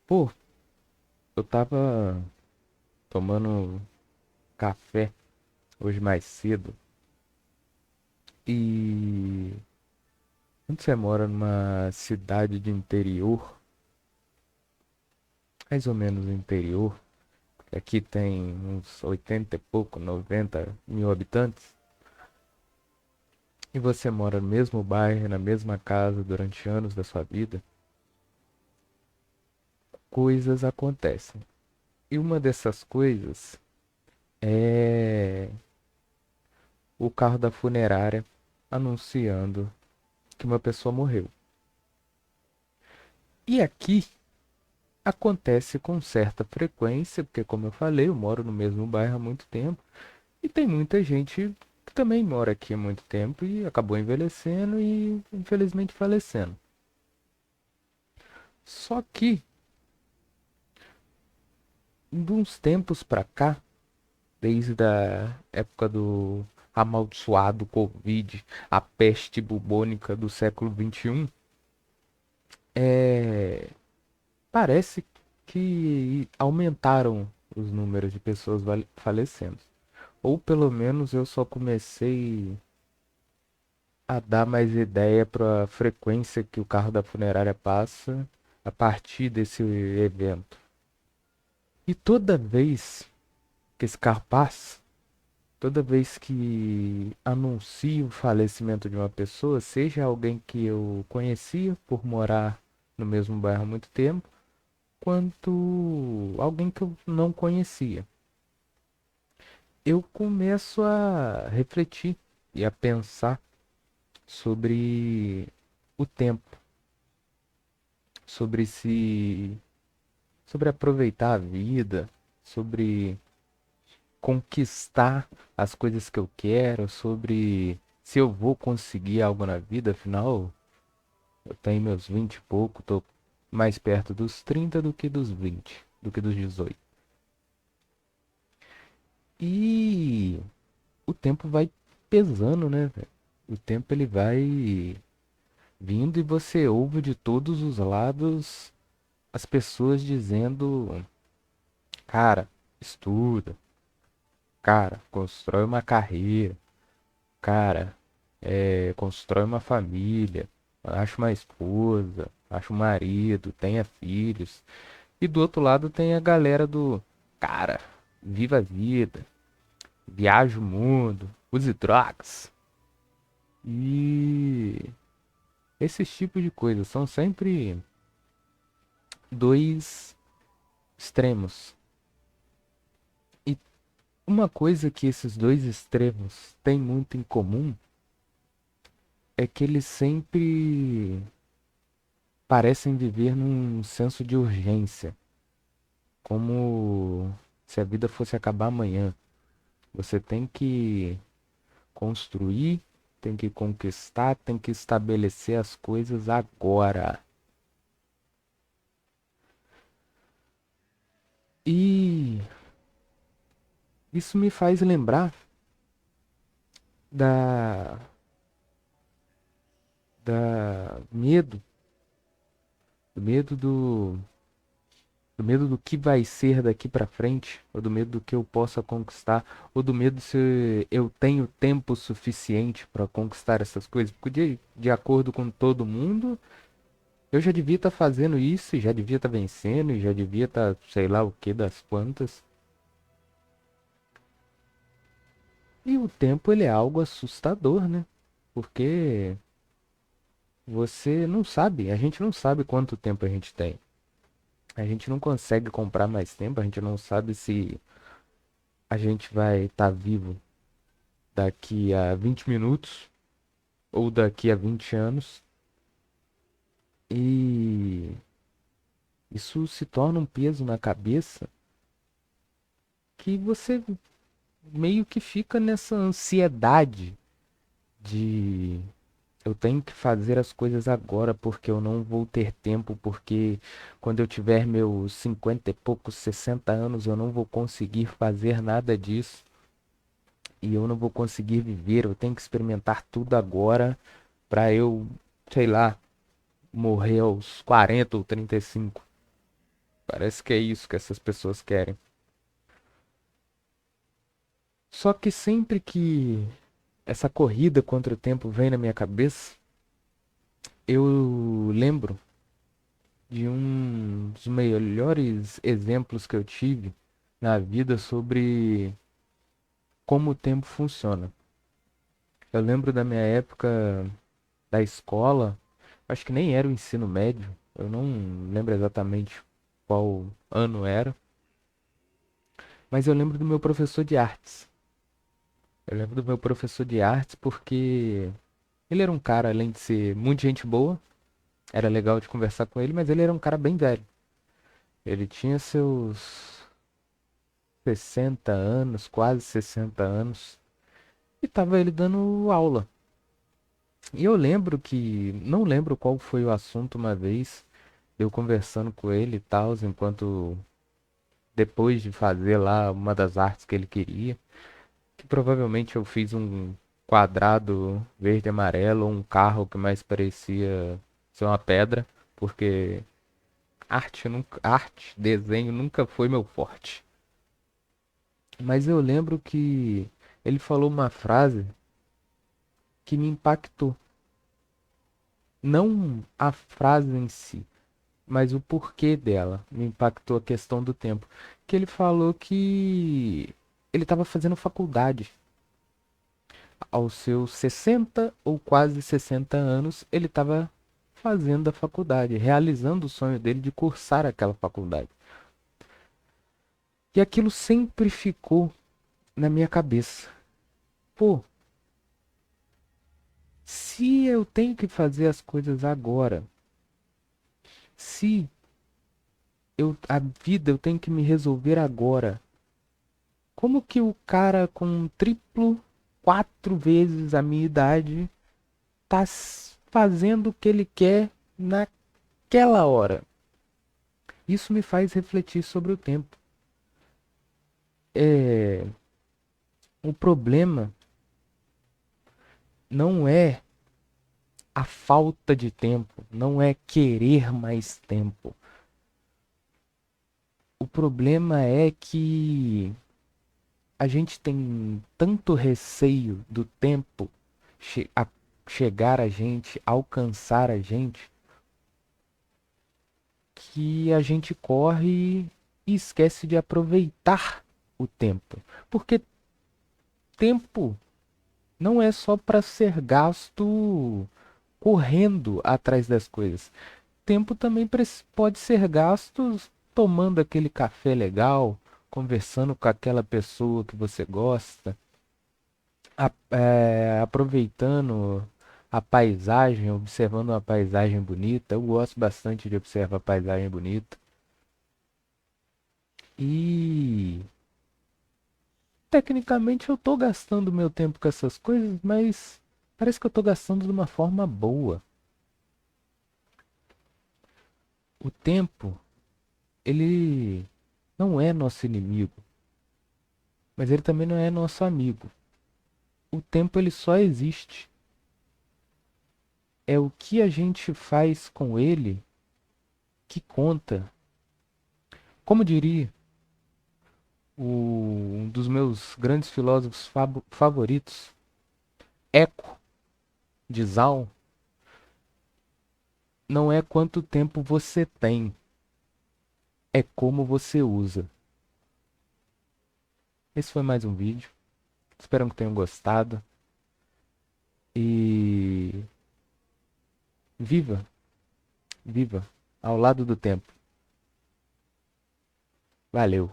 Pô, eu tava tomando café hoje mais cedo e quando você mora numa cidade de interior, mais ou menos interior, que aqui tem uns 80 e pouco, 90 mil habitantes, e você mora no mesmo bairro, na mesma casa durante anos da sua vida, coisas acontecem. E uma dessas coisas é o carro da funerária anunciando que uma pessoa morreu. E aqui acontece com certa frequência, porque, como eu falei, eu moro no mesmo bairro há muito tempo e tem muita gente que também mora aqui há muito tempo e acabou envelhecendo e, infelizmente, falecendo. Só que, de uns tempos pra cá, desde a época do amaldiçoado Covid, a peste bubônica do século XXI, é... parece que aumentaram os números de pessoas falecendo. Ou pelo menos eu só comecei a dar mais ideia para a frequência que o carro da funerária passa a partir desse evento. E toda vez que esse carro passa, toda vez que anuncia o falecimento de uma pessoa, seja alguém que eu conhecia por morar no mesmo bairro há muito tempo, quanto alguém que eu não conhecia, eu começo a refletir e a pensar sobre o tempo, sobre se, sobre aproveitar a vida, sobre conquistar as coisas que eu quero, sobre se eu vou conseguir algo na vida, afinal, eu tenho meus 20 e pouco, tô mais perto dos 30 do que dos 20, do que dos 18. E o tempo vai pesando, né, velho? O tempo ele vai vindo e você ouve de todos os lados as pessoas dizendo, cara, estuda, cara, constrói uma carreira, cara, constrói uma família, acha uma esposa, acha um marido, tenha filhos. E do outro lado tem a galera do, cara, viva a vida, viaja o mundo, use drogas. E esses tipos de coisas são sempre dois extremos. E uma coisa que esses dois extremos têm muito em comum é que eles sempre parecem viver num senso de urgência, como se a vida fosse acabar amanhã. Você tem que construir, tem que conquistar, tem que estabelecer as coisas agora. E isso me faz lembrar da, da medo, do medo do medo do que vai ser daqui pra frente, ou do medo do que eu possa conquistar, ou do medo se eu tenho tempo suficiente para conquistar essas coisas. Porque de acordo com todo mundo, eu já devia estar fazendo isso, e já devia estar vencendo, e já devia estar, sei lá o que das quantas. E o tempo ele é algo assustador, né? Porque você não sabe, a gente não sabe quanto tempo a gente tem. A gente não consegue comprar mais tempo, a gente não sabe se a gente vai estar vivo daqui a 20 minutos ou daqui a 20 anos. E isso se torna um peso na cabeça que você meio que fica nessa ansiedade de eu tenho que fazer as coisas agora porque eu não vou ter tempo, porque quando eu tiver meus 50 e poucos, 60 anos, eu não vou conseguir fazer nada disso e eu não vou conseguir viver, eu tenho que experimentar tudo agora para eu, sei lá, morrer aos 40 ou 35. Parece que é isso que essas pessoas querem. Só que sempre que essa corrida contra o tempo vem na minha cabeça, eu lembro de um dos melhores exemplos que eu tive na vida sobre como o tempo funciona. Eu lembro da minha época da escola, acho que nem era o ensino médio, eu não lembro exatamente qual ano era, mas eu lembro do meu professor de artes. Eu lembro do meu professor de artes porque ele era um cara, além de ser muito gente boa, era legal de conversar com ele, mas ele era um cara bem velho. Ele tinha seus 60 anos, quase 60 anos, e tava ele dando aula. E eu lembro que, não lembro qual foi o assunto uma vez, eu conversando com ele e tal, enquanto depois de fazer lá uma das artes que ele queria, que provavelmente eu fiz um quadrado verde e amarelo, um carro que mais parecia ser uma pedra, porque desenho nunca foi meu forte. Mas eu lembro que ele falou uma frase que me impactou. Não a frase em si, mas o porquê dela me impactou a questão do tempo. Que ele falou que ele estava fazendo faculdade. Aos seus 60 ou quase 60 anos, ele estava fazendo a faculdade, realizando o sonho dele de cursar aquela faculdade. E aquilo sempre ficou na minha cabeça. Pô, se eu tenho que fazer as coisas agora, se a vida eu tenho que me resolver agora, como que o cara com triplo, 4 vezes a minha idade tá fazendo o que ele quer naquela hora? Isso me faz refletir sobre o tempo. É, o problema não é a falta de tempo, não é querer mais tempo. O problema é que a gente tem tanto receio do tempo a chegar a gente, alcançar a gente, que a gente corre e esquece de aproveitar o tempo. Porque tempo não é só para ser gasto correndo atrás das coisas. Tempo também pode ser gasto tomando aquele café legal, conversando com aquela pessoa que você gosta, aproveitando a paisagem, observando uma paisagem bonita. Eu gosto bastante de observar paisagem bonita. E tecnicamente eu tô gastando meu tempo com essas coisas, mas parece que eu tô gastando de uma forma boa. O tempo, ele não é nosso inimigo, mas ele também não é nosso amigo. O tempo ele só existe. É o que a gente faz com ele que conta. Como diria um dos meus grandes filósofos favoritos, Eco de Zaun, não é quanto tempo você tem, é como você usa. Esse foi mais um vídeo. Espero que tenham gostado. E viva, viva ao lado do tempo. Valeu.